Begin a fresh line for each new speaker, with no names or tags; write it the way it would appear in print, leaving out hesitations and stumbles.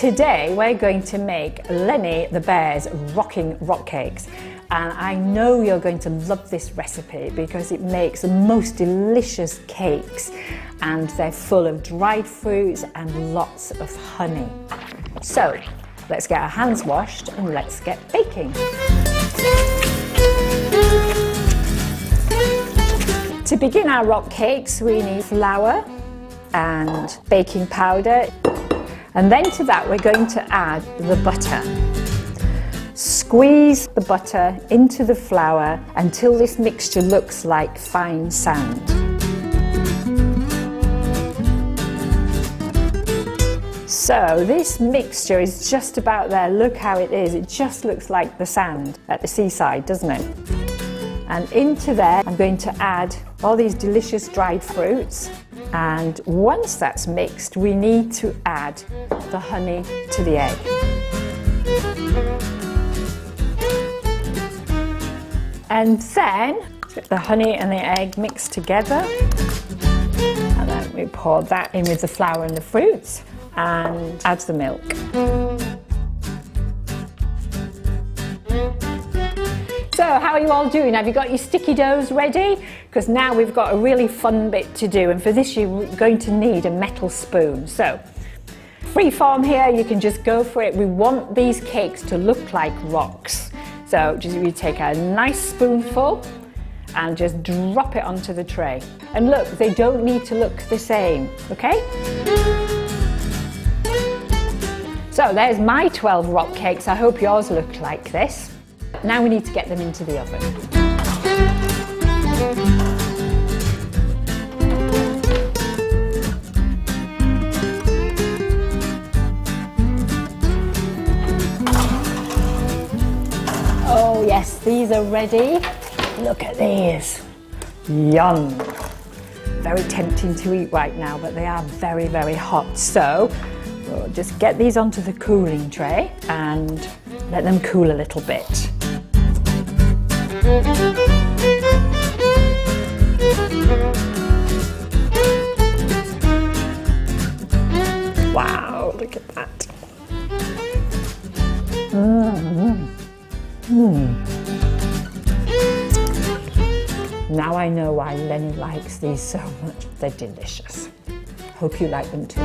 Today we're going to make Lenny the bear's rocking rock cakes, and I know you're going to love this recipe because it makes the most delicious cakes and they're full of dried fruits and lots of honey. So let's get our hands washed and let's get baking. To begin our rock cakes, we need flour and baking powder. And then to that, we're going to add the butter. Squeeze the butter into the flour until this mixture looks like fine sand. So this mixture is just about there. Look how it is. It just looks like the sand at the seaside, doesn't it? And into there, I'm going to add all these delicious dried fruits. And once that's mixed, we need to add the honey to the egg. And then the honey and the egg mixed together. And then we pour that in with the flour and the fruits and add the milk. So how are you all doing? Have you got your sticky doughs ready? Because now we've got a really fun bit to do, and for this you're going to need a metal spoon. So free form here, you can just go for it. We want these cakes to look like rocks. So just you take a nice spoonful and just drop it onto the tray. And look, they don't need to look the same, okay? So there's my 12 rock cakes. I hope yours look like this. Now we need to get them into the oven. Oh yes, these are ready. Look at these. Yum. Very tempting to eat right now, but they are very, very hot. So we'll just get these onto the cooling tray and let them cool a little bit. Wow, look at that. Now I know why Lenny likes these so much. They're delicious. Hope you like them too.